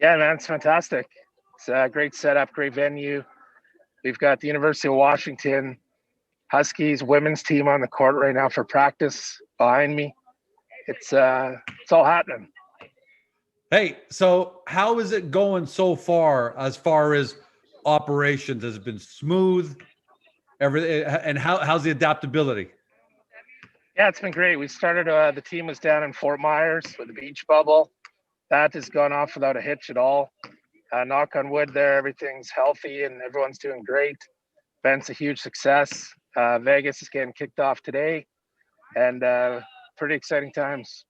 Yeah, man, it's fantastic. It's a great setup, great venue. We've got the University of Washington Huskies women's team on the court right now for practice behind me. It's all happening. Hey, so how is it going so far as operations? Has it been smooth? Everything, and how's the adaptability? Yeah, it's been great. We started. The team was down in Fort Myers with the beach bubble. That has gone off without a hitch at all. Knock on wood, there everything's healthy and everyone's doing great. Event's a huge success. Vegas is getting kicked off today, and pretty exciting times.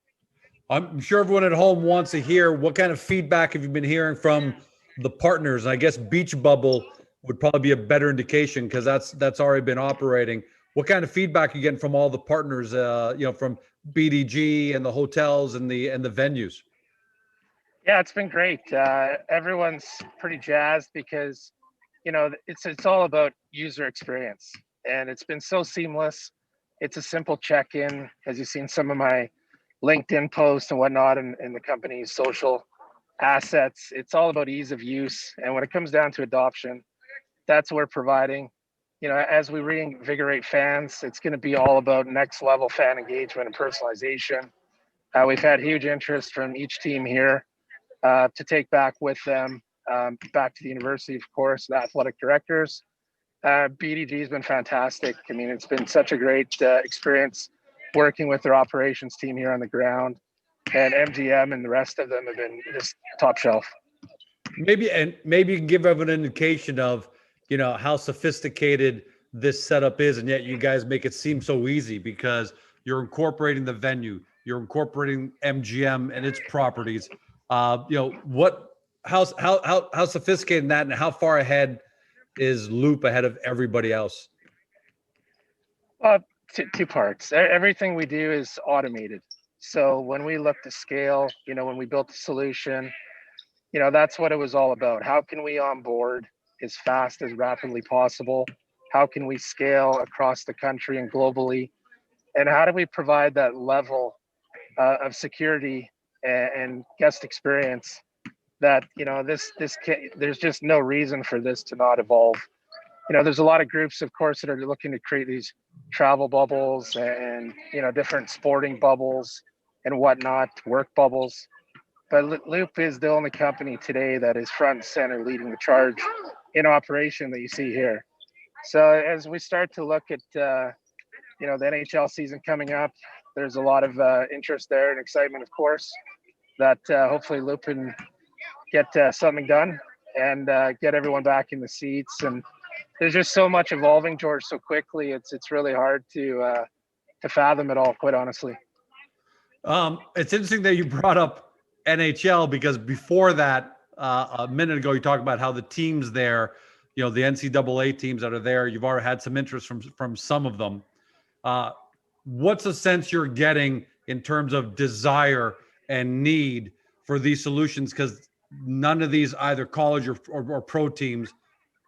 I'm sure everyone at home wants to hear what kind of feedback have you been hearing from the partners? I guess Beach Bubble would probably be a better indication because that's already been operating. What kind of feedback are you getting from all the partners? From BDG and the hotels and the venues. Yeah, it's been great. Everyone's pretty jazzed because it's all about user experience, and it's been so seamless. It's a simple check-in, as you've seen some of my LinkedIn posts and whatnot, and the company's social assets. It's all about ease of use, and when it comes down to adoption, that's what we're providing. As we reinvigorate fans, it's going to be all about next level fan engagement and personalization. We've had huge interest from each team here to take back with them, back to the university, of course, the athletic directors. BDG has been fantastic. I mean, it's been such a great experience working with their operations team here on the ground, and MGM and the rest of them have been just top shelf. Maybe you can give everyone an indication of how sophisticated this setup is, and yet you guys make it seem so easy because you're incorporating the venue, you're incorporating MGM and its properties. How sophisticated that, and how far ahead is Loop ahead of everybody else? Two parts. Everything we do is automated. So when we look to scale, when we built the solution, that's what it was all about. How can we onboard as fast as rapidly possible? How can we scale across the country and globally? And how do we provide that level of security and guest experience that there's just no reason for this to not evolve. There's a lot of groups, of course, that are looking to create these travel bubbles and different sporting bubbles and whatnot, work bubbles. But Loop is the only company today that is front and center leading the charge in operation that you see here. So as we start to look at the NHL season coming up, there's a lot of interest there and excitement, of course, that hopefully Loop can get something done and get everyone back in the seats. And there's just so much evolving, George, so quickly. It's really hard to fathom it all, quite honestly. It's interesting that you brought up NHL because before that, a minute ago, you talked about how the teams there, the NCAA teams that are there, you've already had some interest from some of them. What's the sense you're getting in terms of desire and need for these solutions? Because none of these, either college or pro teams,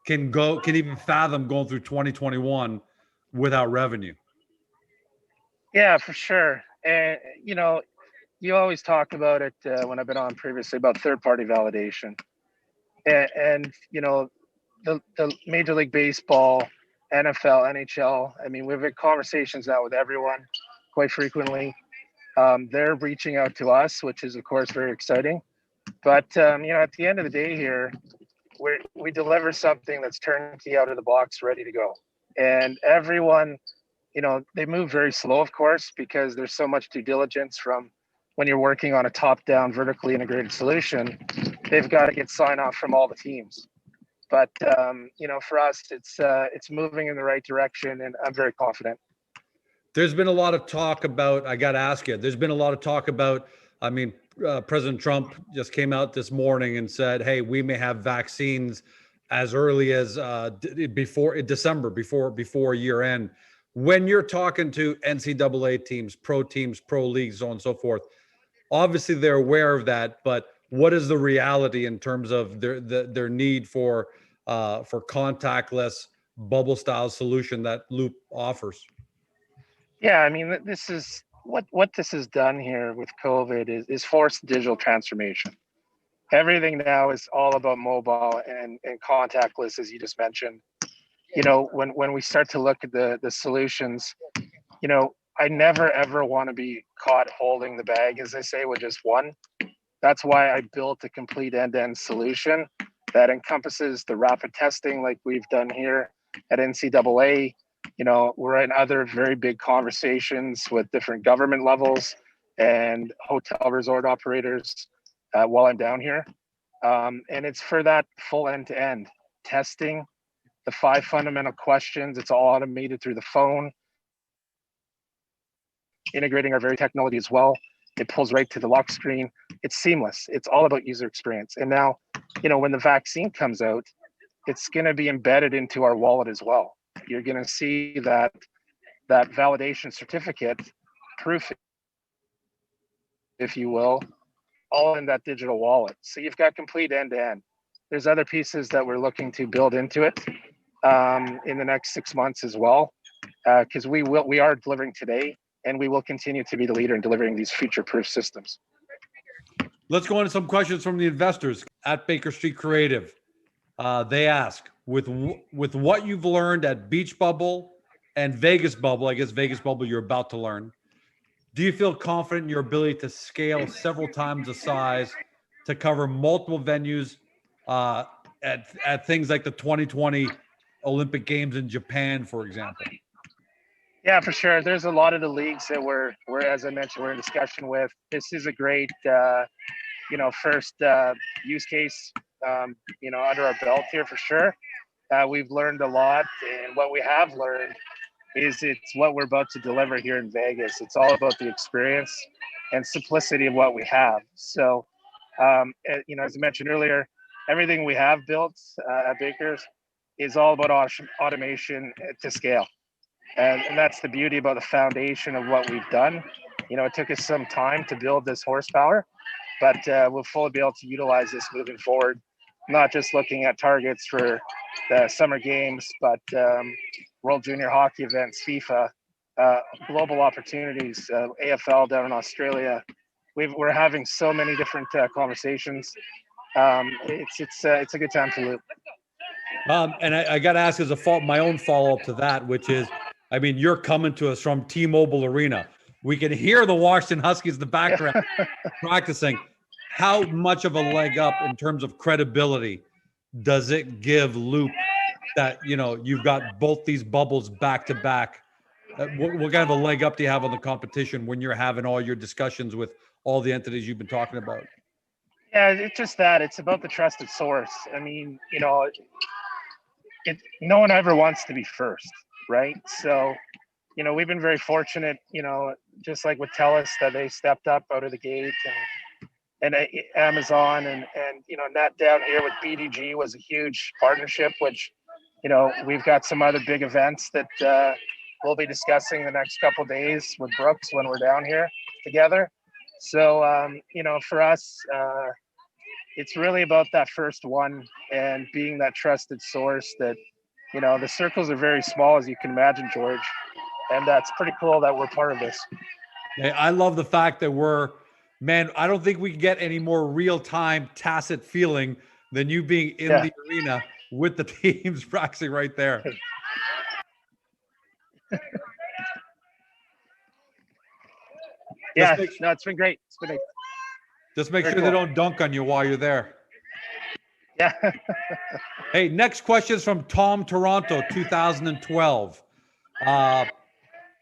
can even fathom going through 2021 without revenue. Yeah, for sure. And you always talk about it when I've been on previously about third-party validation, and the Major League Baseball, NFL, NHL. I mean, we've had conversations now with everyone quite frequently. They're reaching out to us, which is of course very exciting. But at the end of the day here, we deliver something that's turnkey, out of the box, ready to go. And everyone, they move very slow, of course, because there's so much due diligence from when you're working on a top-down vertically integrated solution. They've got to get sign off from all the teams. But for us, it's moving in the right direction, and I'm very confident. There's been a lot of talk about, I got to ask you, there's been a lot of talk about, President Trump just came out this morning and said, hey, we may have vaccines as early as before December, before year end. When you're talking to NCAA teams, pro leagues, so on and so forth, obviously they're aware of that, but what is the reality in terms of their need for contactless bubble style solution that Loop offers? Yeah, I mean, this is what this has done here with COVID is forced digital transformation. everything now is all about mobile and contactless, as you just mentioned. When we start to look at the solutions, I never ever want to be caught holding the bag, as they say, with just one. That's why I built a complete end-to-end solution that encompasses the rapid testing like we've done here at NCAA. We're in other very big conversations with different government levels and hotel resort operators while I'm down here. And it's for that full end-to-end testing, the 5 fundamental questions. It's all automated through the phone, integrating our very technology as well. It pulls right to the lock screen. It's seamless. It's all about user experience. And now, when the vaccine comes out, it's going to be embedded into our wallet as well. You're going to see that validation certificate proof, if you will, all in that digital wallet. So you've got complete end-to-end. There's other pieces that we're looking to build into it in the next 6 months as well, because we are delivering today, and we will continue to be the leader in delivering these future-proof systems. Let's go into some questions from the investors at Baker Street Creative. They ask, with what you've learned at Beach Bubble and Vegas Bubble, I guess Vegas Bubble you're about to learn, do you feel confident in your ability to scale several times the size to cover multiple venues at things like the 2020 Olympic Games in Japan, for example? Yeah, for sure. There's a lot of the leagues that we're as I mentioned, we're in discussion with. This is a great, first use case, under our belt here for sure. We've learned a lot, and what we have learned is it's what we're about to deliver here in Vegas. It's all about the experience and simplicity of what we have. So, as I mentioned earlier, everything we have built at Baker's is all about automation to scale. And that's the beauty about the foundation of what we've done. It took us some time to build this horsepower, but we'll fully be able to utilize this moving forward, not just looking at targets for the summer games, but World Junior Hockey events, FIFA, global opportunities, AFL down in Australia. We're having so many different conversations. It's a good time to loop. And I got to ask as my own follow-up to that, which is, you're coming to us from T-Mobile Arena. We can hear the Washington Huskies in the background practicing. How much of a leg up in terms of credibility does it give Loop that, you've got both these bubbles back to back? What kind of a leg up do you have on the competition when you're having all your discussions with all the entities you've been talking about? Yeah, it's just that. It's about the trusted source. No one ever wants to be first, right? So, we've been very fortunate, just like with TELUS, that they stepped up out of the gate, and Amazon and Net down here with BDG was a huge partnership, which, we've got some other big events that we'll be discussing the next couple of days with Brooks when we're down here together. So, for us, it's really about that first one and being that trusted source that, the circles are very small, as you can imagine, George. And that's pretty cool that we're part of this. I love the fact that I don't think we can get any more real-time tacit feeling than you being in the arena with the teams practicing right there. It's been great. Just make sure they don't dunk on you while you're there. Yeah. Hey, next question is from Tom Toronto, 2012.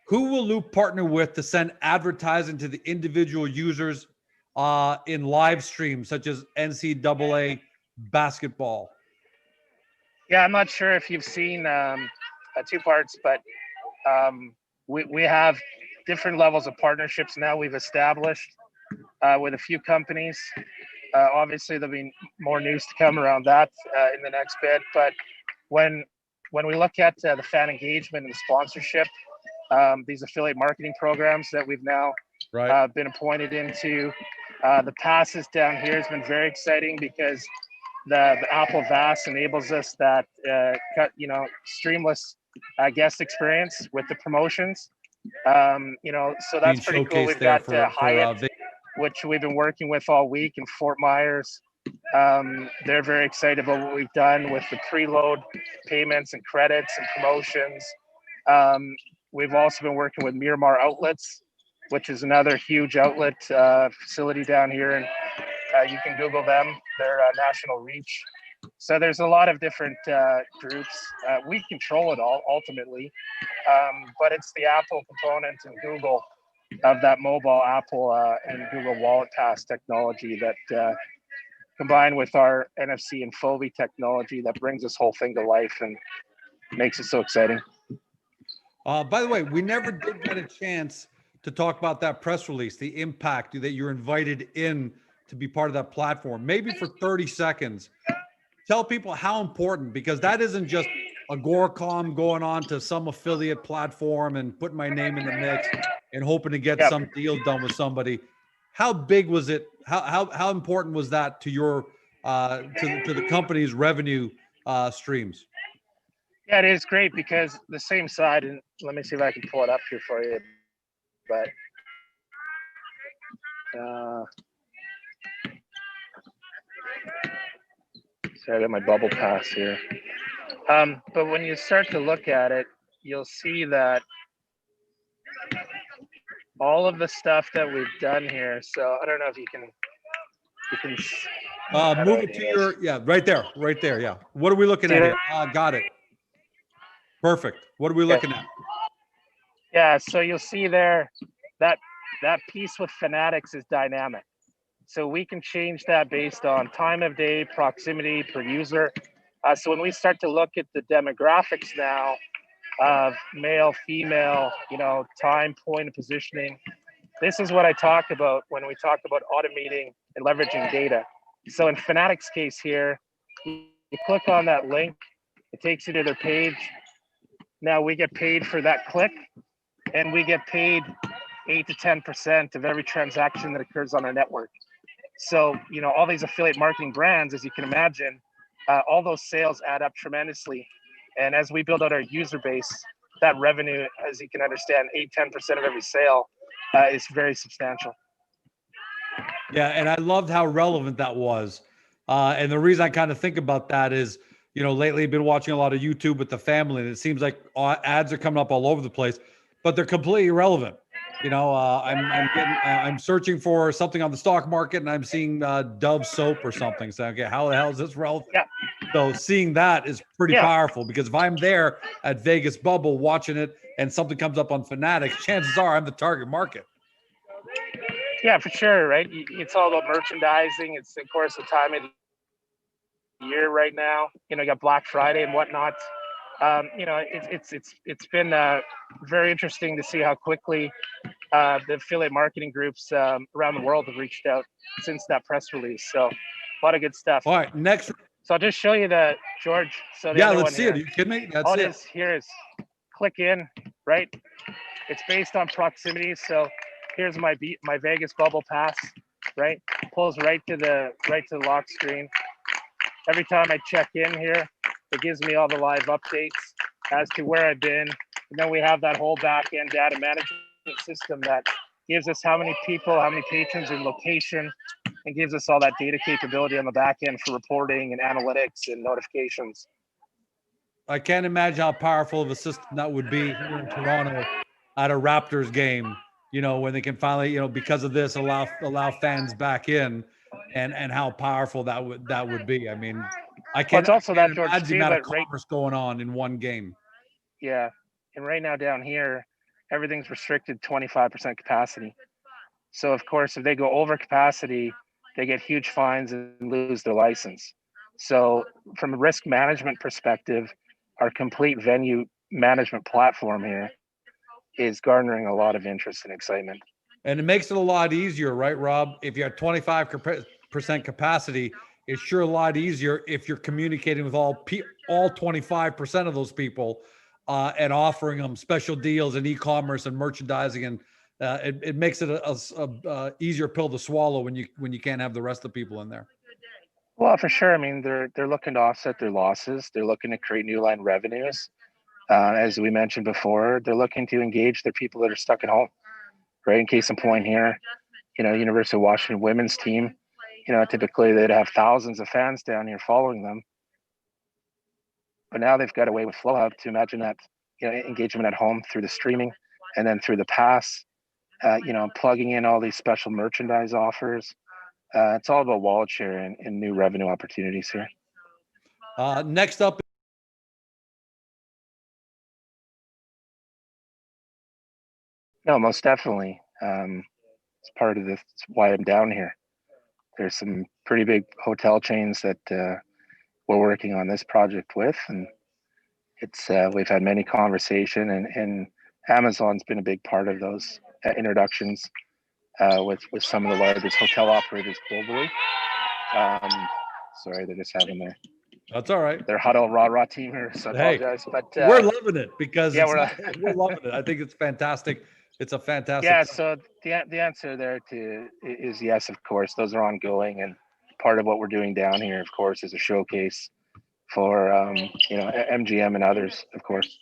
Who will Loop partner with to send advertising to the individual users in live streams, such as NCAA basketball? Yeah, I'm not sure if you've seen 2 parts, but we have different levels of partnerships now we've established with a few companies. Obviously, there'll be more news to come around that in the next bit. But when we look at the fan engagement and the sponsorship, these affiliate marketing programs that we've now been appointed into, the passes down here has been very exciting because the Apple VAS enables us that streamless guest experience with the promotions. So that's pretty cool. We've got Hyatt, which we've been working with all week in Fort Myers, They're very excited about what we've done with the preload payments and credits and promotions. We've also been working with Miramar Outlets, which is another huge outlet facility down here, and you can Google them. They're national reach. So there's a lot of different groups. We control it all ultimately, but it's the Apple component and Google of that mobile Apple and Google Wallet Pass technology that combined with our NFC and Fobi technology that brings this whole thing to life and makes it so exciting. By the way, we never did get a chance to talk about that press release, the impact that you're invited in to be part of that platform. Maybe for 30 seconds, tell people how important, because that isn't just Agoracom going on to some affiliate platform and putting my name in the mix and hoping to get some deal done with somebody. How big was it? How important was that to your to the company's revenue streams? Yeah, it is great because the same side, and let me see if I can pull it up here for you. But sorry, I got my bubble pass here. But when you start to look at it, you'll see that all of the stuff that we've done here. So I don't know if you can move it to your right there. Yeah. What are we looking at here? Got it. Perfect. What are we looking at? Yeah, so you'll see there that piece with Fanatics is dynamic. So we can change that based on time of day, proximity per user. So when we start to look at the demographics now of male, female, time, point of positioning, this is what I talk about when we talk about automating and leveraging data. So in Fanatics case here, you click on that link, it takes you to their page. Now we get paid for that click, and we get paid 8 to 10% of every transaction that occurs on our network. So, all these affiliate marketing brands, as you can imagine, all those sales add up tremendously. And as we build out our user base, that revenue, as you can understand, 8-10% of every sale is very substantial. Yeah, and I loved how relevant that was. And the reason I kind of think about that is, lately I've been watching a lot of YouTube with the family, and it seems like ads are coming up all over the place, but they're completely irrelevant. I'm searching for something on the stock market, and I'm seeing Dove soap or something. So, okay, how the hell is this relevant? Yeah. So seeing that is pretty powerful, because if I'm there at Vegas Bubble watching it and something comes up on Fanatics, chances are I'm the target market. Yeah, for sure, right? It's all about merchandising. It's, of course, the time of the year right now. You got Black Friday and whatnot. It's been very interesting to see how quickly the affiliate marketing groups around the world have reached out since that press release. So a lot of good stuff. All right, next. So I'll just show you the George. So let's see it. Are you kidding me? All it is here is click in, right? It's based on proximity. So here's my Vegas Bubble Pass, right? Pulls right to the lock screen. Every time I check in here, it gives me all the live updates as to where I've been. And then we have that whole back end data management system that gives us how many people, how many patrons in location, and gives us all that data capability on the back end for reporting and analytics and notifications. I can't imagine how powerful of a system that would be here in Toronto at a Raptors game, when they can finally, because of this, allow fans back in, and how powerful that would be. I mean, I can't, it's also that, George, imagine the too, amount of commerce going on in one game. Yeah. And right now down here, everything's restricted 25% capacity. So, of course, if they go over capacity, they get huge fines and lose their license. So from a risk management perspective, our complete venue management platform here is garnering a lot of interest and excitement. And it makes it a lot easier, right, Rob? If you have 25% capacity, it's sure a lot easier if you're communicating with all 25% of those people and offering them special deals and e-commerce and merchandising, and it makes it a easier pill to swallow when you can't have the rest of the people in there. Well, for sure. I mean, they're looking to offset their losses. They're looking to create new line revenues. As we mentioned before, they're looking to engage their people that are stuck at home. Right. In case in point here, University of Washington women's team typically they'd have thousands of fans down here following them. But now they've got a way with Flow Hub to imagine that, engagement at home through the streaming and then through the pass, plugging in all these special merchandise offers. It's all about wallet share and new revenue opportunities here. Next up. No, most definitely. It's part of this. It's why I'm down here. There's some pretty big hotel chains that we're working on this project with, and we've had many conversation, and Amazon's been a big part of those introductions with some of the largest hotel operators globally. Sorry, they're just having That's all right. Their huddle rah team here, so I apologize. But we're loving it because yeah, we're loving it. I think it's fantastic. It's a fantastic. Yeah, so the answer there is yes, of course. Those are ongoing, and part of what we're doing down here, of course, is a showcase for MGM and others, of course.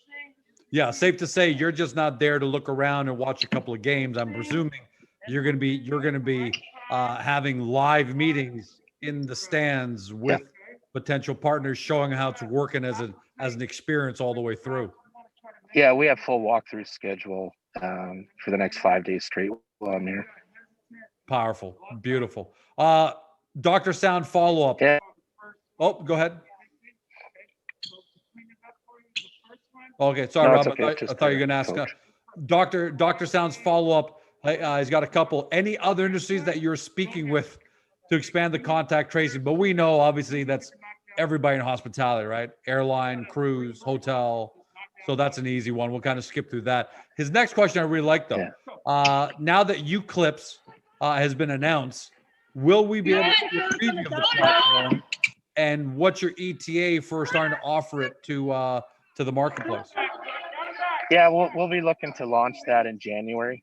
Yeah, safe to say you're just not there to look around and watch a couple of games. I'm presuming you're going to be having live meetings in the stands with potential partners, showing how it's working as an experience all the way through. Yeah, we have full walkthrough schedule for the next 5 days straight while I'm here. Powerful, beautiful. Dr. Sound follow-up. Yeah. Oh, go ahead. Okay, sorry, Rob. Okay. I thought you were going to ask. Dr. Sound's follow-up. He's got a couple. Any other industries that you're speaking with to expand the contact tracing? But we know, obviously, that's everybody in hospitality, right? Airline, cruise, hotel. So that's an easy one. We'll kind of skip through that. His next question I really like, though. Yeah. Now that Uclipse has been announced, will we be able to see a preview of the platform? And what's your ETA for starting to offer it to the marketplace? Yeah, we'll be looking to launch that in January.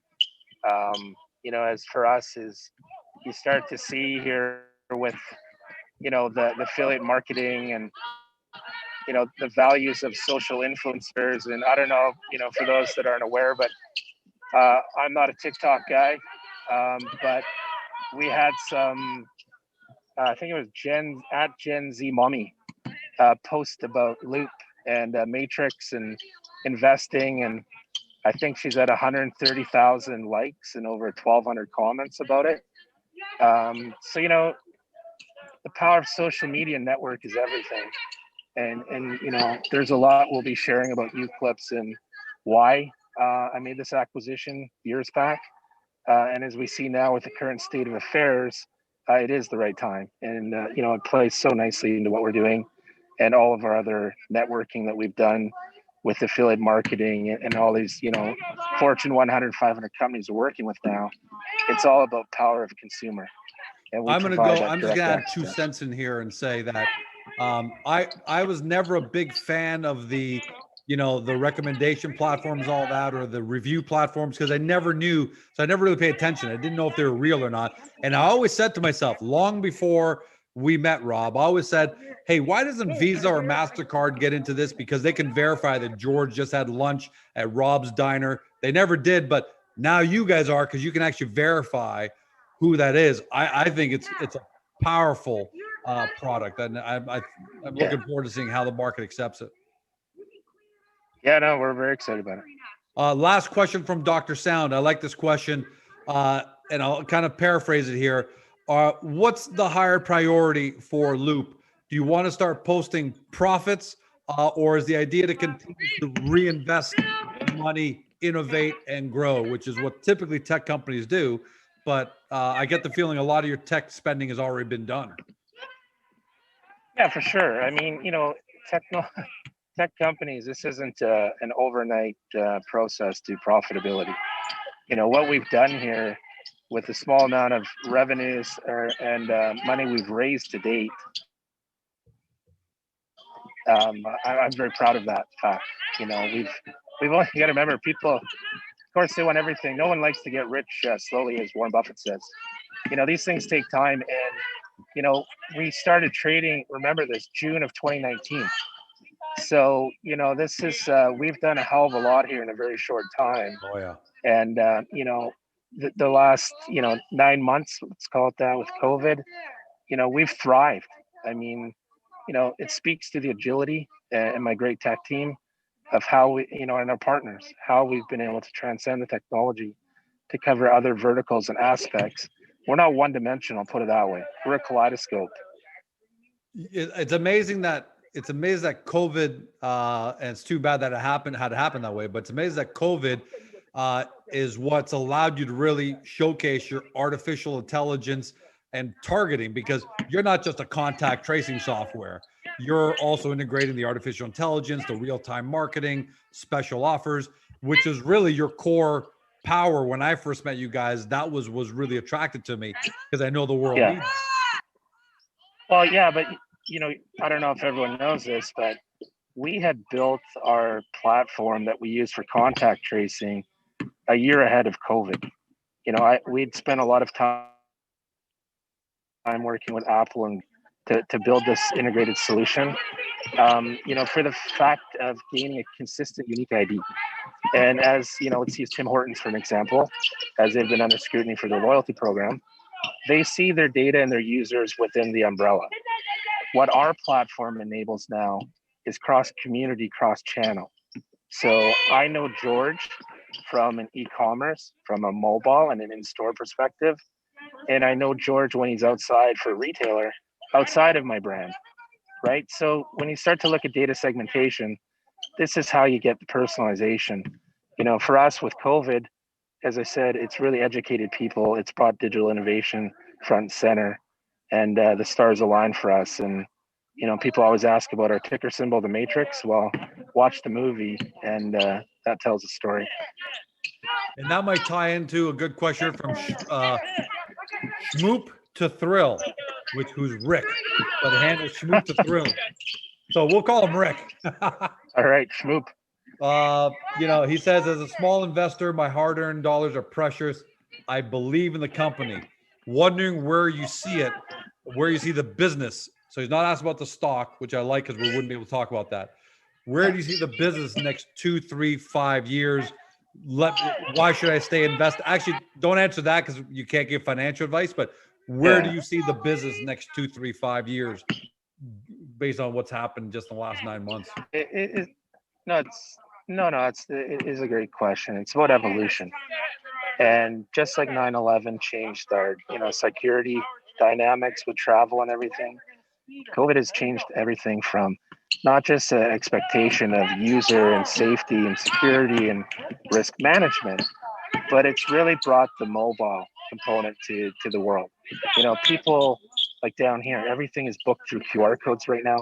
As for us, is you start to see here with the affiliate marketing and the values of social influencers. And I don't know, for those that aren't aware, but I'm not a TikTok guy, but we had some, I think it was Gen Z Mommy post about Loop and Matrix and investing, and I think she's at 130,000 likes and over 1,200 comments about it. So the power of social media network is everything, and there's a lot we'll be sharing about Uclipse and why I made this acquisition years back, and as we see now with the current state of affairs, it is the right time, and it plays so nicely into what we're doing and all of our other networking that we've done with affiliate marketing and all these, Fortune 100, 500 companies we're working with now. It's all about power of consumer. And I'm just going to add 2 cents in here and say that I was never a big fan of the recommendation platforms, all that, or the review platforms, because I never knew. So I never really paid attention. I didn't know if they were real or not. And I always said to myself, long before we met, Rob, I always said, hey, why doesn't Visa or MasterCard get into this? Because they can verify that George just had lunch at Rob's Diner. They never did, but now you guys are, because you can actually verify who that is. I think it's a powerful product, and I'm looking forward to seeing how the market accepts it. Yeah, no, we're very excited about it. Last question from Dr. Sound. I like this question, and I'll kind of paraphrase it here. What's the higher priority for Loop? Do you want to start posting profits, or is the idea to continue to reinvest money, innovate, and grow, which is what typically tech companies do? But I get the feeling a lot of your tech spending has already been done. Yeah, for sure. I mean, tech companies, this isn't an overnight process to profitability. What we've done here with the small amount of revenues and money we've raised to date, I'm very proud of that fact. We've only got to remember, people, of course, they want everything. No one likes to get rich slowly, as Warren Buffett says. These things take time, and we started trading, remember this, June of 2019. So this is we've done a hell of a lot here in a very short time. Oh yeah. And the last 9 months, let's call it that, with COVID, we've thrived. I mean, it speaks to the agility and my great tech team of how we, and our partners, how we've been able to transcend the technology to cover other verticals and aspects. We're not one dimensional, put it that way. We're a kaleidoscope. It's amazing that COVID, and it's too bad that it had to happen that way, but it's amazing that COVID is what's allowed you to really showcase your artificial intelligence and targeting, because you're not just a contact tracing software. You're also integrating the artificial intelligence, the real-time marketing, special offers, which is really your core power. When I first met you guys, that was really attracted to me, because I know the world needs it. Well, yeah, but I don't know if everyone knows this, but we had built our platform that we use for contact tracing a year ahead of COVID. We'd spent a lot of time working with Apple and to build this integrated solution, for the fact of gaining a consistent, unique ID. And as let's use Tim Hortons for an example, as they've been under scrutiny for their loyalty program, they see their data and their users within the umbrella. What our platform enables now is cross-community, cross-channel. So I know George from an e-commerce, from a mobile and an in-store perspective. And I know George when he's outside for a retailer, outside of my brand, right? So when you start to look at data segmentation, this is how you get the personalization. For us with COVID, as I said, it's really educated people. It's brought digital innovation front and center, and the stars align for us. And people always ask about our ticker symbol, the Matrix. Well, watch the movie, and that tells a story. And that might tie into a good question from Schmoop to Thrill, who's Rick, but the handle is Schmoop to Thrill. So we'll call him Rick. All right, Schmoop. He says, as a small investor, my hard-earned dollars are precious. I believe in the company. Wondering where you see it, where you see the business. So he's not asking about the stock, which I like because we wouldn't be able to talk about that. Where do you see the business next 2, 3, 5 years? Why should I stay invested? Actually, don't answer that because you can't give financial advice, but where do you see the business next 2, 3, 5 years based on what's happened just in the last 9 months? It is a great question. It's about evolution. And just like 9/11 changed our, security dynamics with travel and everything, COVID has changed everything from not just an expectation of user and safety and security and risk management, but it's really brought the mobile component to the world. People like down here, everything is booked through QR codes right now.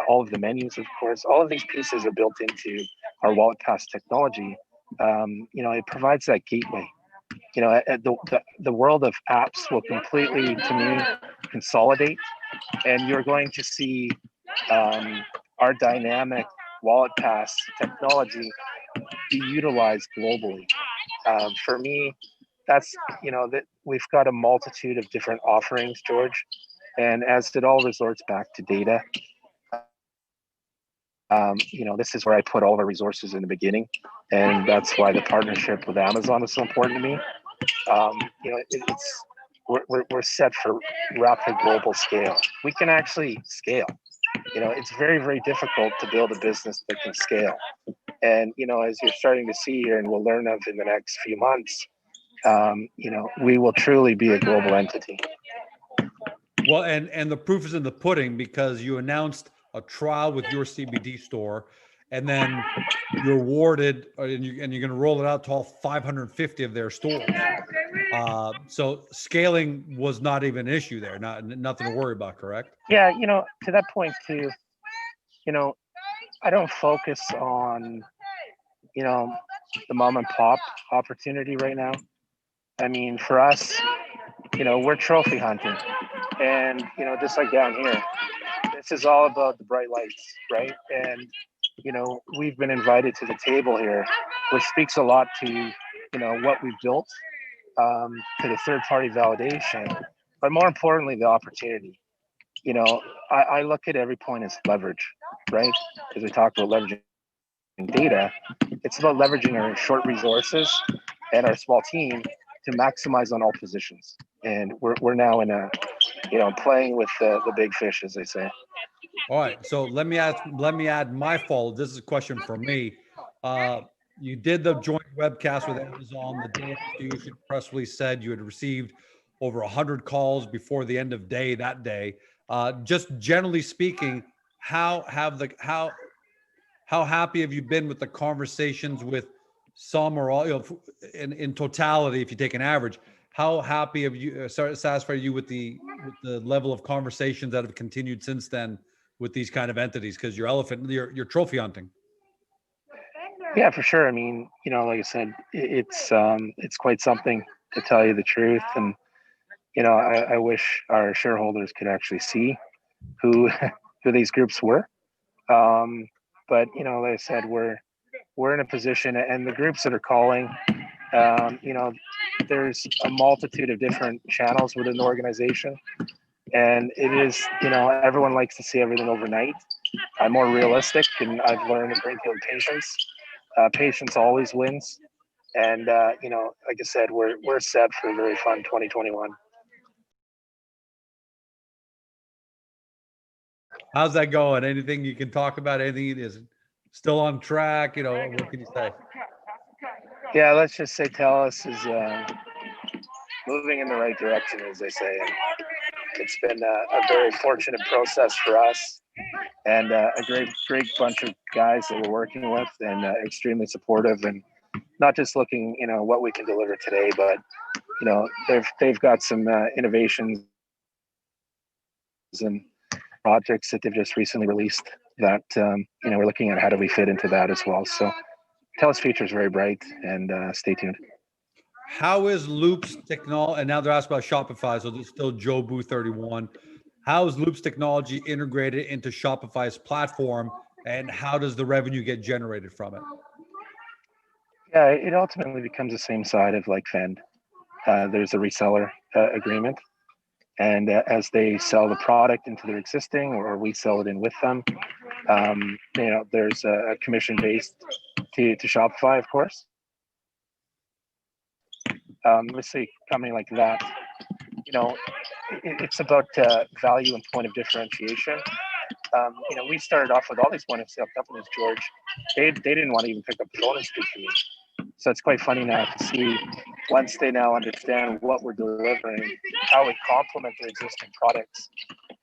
All of the menus, of course, all of these pieces are built into our wallet pass technology. It provides that gateway. The world of apps will completely, to me, consolidate, and you're going to see our dynamic wallet pass technology be utilized globally. For me, that's that we've got a multitude of different offerings, George, and as it all resorts back to data. This is where I put all of our resources in the beginning, and that's why the partnership with Amazon is so important to me. We're set for rapid global scale. We can actually scale. It's very, very difficult to build a business that can scale. And, as you're starting to see here, and we'll learn of in the next few months, we will truly be a global entity. Well, and the proof is in the pudding, because you announced a trial with your CBD store, and then you're awarded, and you're going to roll it out to all 550 of their stores. So scaling was not even an issue there, nothing to worry about, correct? Yeah, to that point too, I don't focus on, the mom and pop opportunity right now. I mean, for us, we're trophy hunting, and, just like down here, this is all about the bright lights, right? And, we've been invited to the table here, which speaks a lot to, what we've built, to the third-party validation, but more importantly, the opportunity. I look at every point as leverage, right? As we talk about leveraging data, it's about leveraging our short resources and our small team to maximize on all positions. and we're now in a, playing with the big fish, as they say. All right. So let me add my fault. This is a question for me. You did the joint webcast with Amazon the day after you issued press release, said you had received over 100 calls before the end of day that day. Just generally speaking, how happy have you been with the conversations with some or all, in totality, if you take an average, how happy have you, satisfied you with the level of conversations that have continued since then with these kind of entities? Because you're trophy hunting. Yeah, for sure. I mean, like I said, it's quite something, to tell you the truth. And, I wish our shareholders could actually see who who these groups were. But, like I said, we're in a position, and the groups that are calling, there's a multitude of different channels within the organization. And it is, everyone likes to see everything overnight. I'm more realistic, and I've learned a great deal of patience. Patience always wins. And, like I said, we're set for a very fun 2021. How's that going? Anything you can talk about? Anything is still on track? What can you say? Yeah, let's just say TELUS is moving in the right direction, as they say. And it's been a very fortunate process for us, and a great bunch of guys that we're working with, and extremely supportive, and not just looking, what we can deliver today, but they've got some innovations and projects that they've just recently released that we're looking at how do we fit into that as well. So TELUS future is very bright, and stay tuned. How is Loop's technology? And now they're asked about Shopify, so there's still Joe Boo 31. How is Loop's technology integrated into Shopify's platform, and how does the revenue get generated from it? Yeah, it ultimately becomes the same side of like Vend. There's a reseller agreement, and as they sell the product into their existing, or we sell it in with them, there's a commission based to Shopify, of course. Obviously, a company like that, it's about value and point of differentiation. We started off with all these point of sale companies, George. They didn't want to even pick up the phone and speak to me. So it's quite funny now to see, once they now understand what we're delivering, how we complement their existing products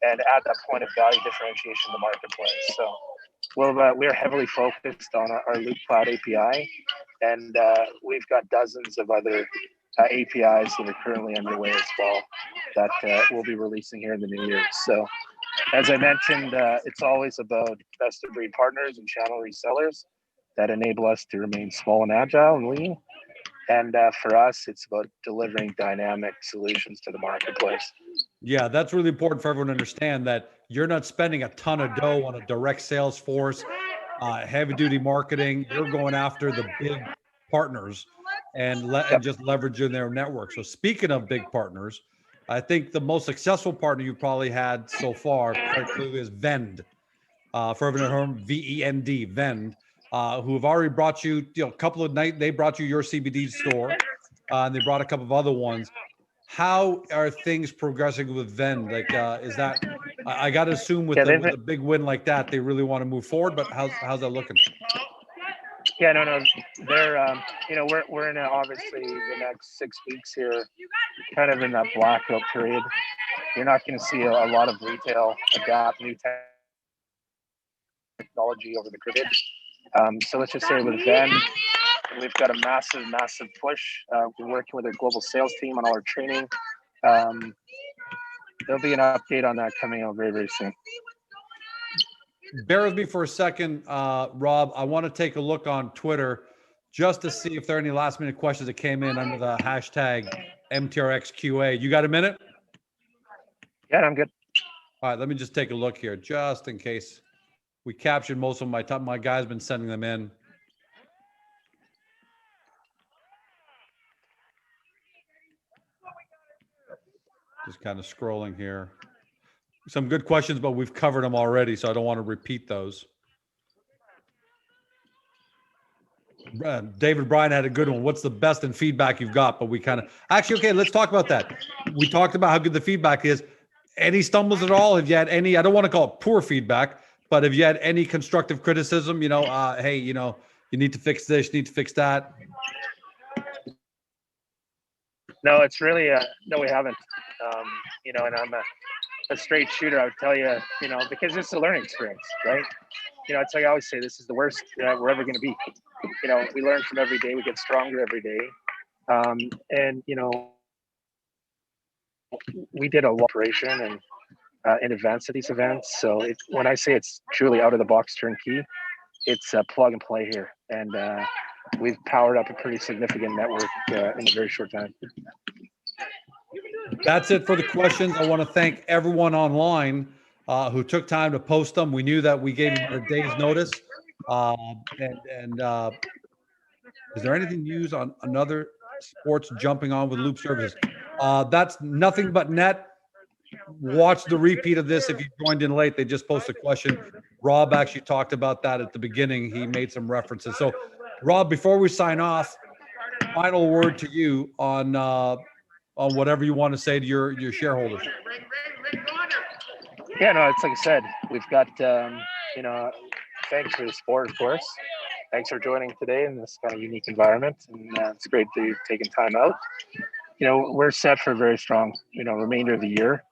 and add that point of value differentiation in the marketplace. So we're heavily focused on our Loop Cloud API, and we've got dozens of other APIs that are currently underway as well that we'll be releasing here in the new year. So as I mentioned, it's always about best of breed partners and channel resellers that enable us to remain small and agile and lean. And for us, it's about delivering dynamic solutions to the marketplace. Yeah, that's really important for everyone to understand, that you're not spending a ton of dough on a direct sales force, heavy duty marketing. You're going after the big partners and just leveraging their network. So speaking of big partners, I think the most successful partner you've probably had so far, quite clearly, is Vend. For everyone at home, VEND, Vend, who have already brought you, a couple of nights. They brought you your CBD store, and they brought a couple of other ones. How are things progressing with Vend? Like, is that, I got to assume with a big win like that, they really want to move forward, but how's that looking? Yeah, no, they're, we're in obviously the next 6 weeks here, kind of in that blackout period. You're not going to see a lot of retail adapt new technology over the COVID. So let's just say with Vend, we've got a massive push. We're working with our global sales team on all our training. There'll be an update on that coming out very, very soon. Bear with me for a second, Rob. I want to take a look on Twitter just to see if there are any last minute questions that came in under the hashtag MTRXQA. You got a minute? Yeah, I'm good. All right, let me just take a look here, just in case. We captured most of my guys been sending them in. Just kind of scrolling here. Some good questions, but we've covered them already, so I don't want to repeat those. David Bryan had a good one. What's the best in feedback you've got? But we kind of actually, okay, let's talk about that. We talked about how good the feedback is. Any stumbles at all? Have you had any, I don't want to call it poor feedback, but have you had any constructive criticism? Hey, you need to fix this, you need to fix that. No, it's really, no, we haven't. And I'm a straight shooter. I would tell you, because it's a learning experience, right? It's like I always say, this is the worst we're ever going to be. We learn from every day. We get stronger every day. And we did a lot of operation and in advance of these events. So when I say it's truly out of the box turnkey, it's plug and play here. And we've powered up a pretty significant network in a very short time. That's it for the questions. I want to thank everyone online who took time to post them. We knew that we gave you a day's notice. Is there anything news on another sports jumping on with Loop Services? That's nothing but net. Watch the repeat of this if you joined in late. They just posted a question. Rob actually talked about that at the beginning. He made some references. So, Rob, before we sign off, final word to you on whatever you want to say to your shareholders. Yeah, no, it's like I said, we've got, thanks for the support, of course. Thanks for joining today in this kind of unique environment. And it's great that you've taken time out. We're set for a very strong, remainder of the year.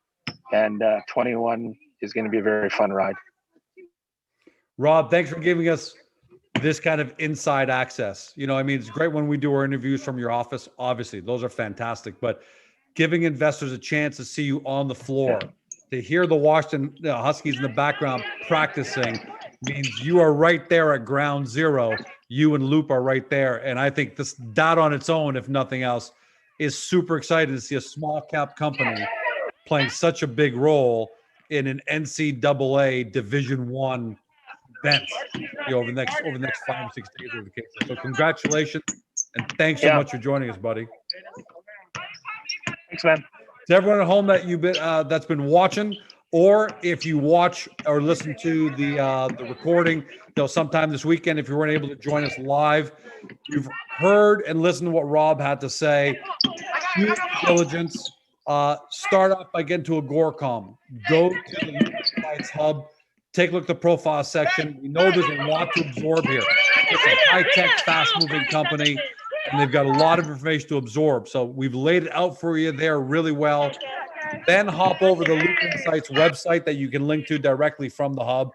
And 21 is going to be a very fun ride. Rob, thanks for giving us this kind of inside access. It's great when we do our interviews from your office. Obviously, those are fantastic. But giving investors a chance to see you on the floor, to hear the Washington Huskies in the background practicing, means you are right there at ground zero. You and Loop are right there. And I think that on its own, if nothing else, is super exciting to see a small cap company playing such a big role in an NCAA Division I event over the next 5 or 6 days of the case. So congratulations and thanks so much for joining us, buddy. Thanks, man. To everyone at home that's been watching, or if you watch or listen to the recording, sometime this weekend, if you weren't able to join us live, you've heard and listened to what Rob had to say. Due diligence. Start off by getting to Agoracom. Go to the Insights Hub. Take a look at the profile section. We know there's a lot to absorb here. It's a high-tech, fast-moving company, and they've got a lot of information to absorb. So we've laid it out for you there really well. Then hop over to the Loop Insights website that you can link to directly from the hub.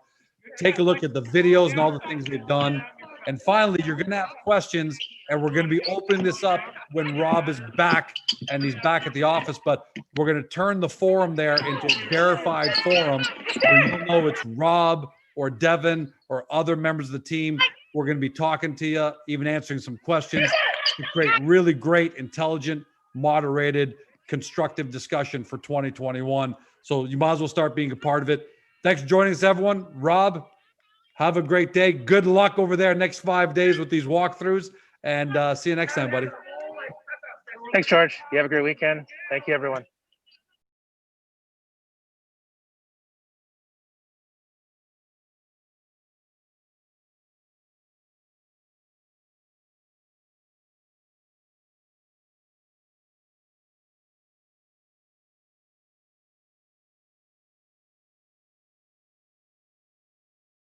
Take a look at the videos and all the things they've done. And finally, you're going to have questions, and we're going to be opening this up when Rob is back, and he's back at the office. But we're going to turn the forum there into a verified forum where you'll know it's Rob or Devin or other members of the team. We're going to be talking to you, even answering some questions to create really great, intelligent, moderated, constructive discussion for 2021. So you might as well start being a part of it. Thanks for joining us, everyone. Rob, have a great day. Good luck over there next 5 days with these walkthroughs, and see you next time, buddy. Thanks, George. You have a great weekend. Thank you, everyone.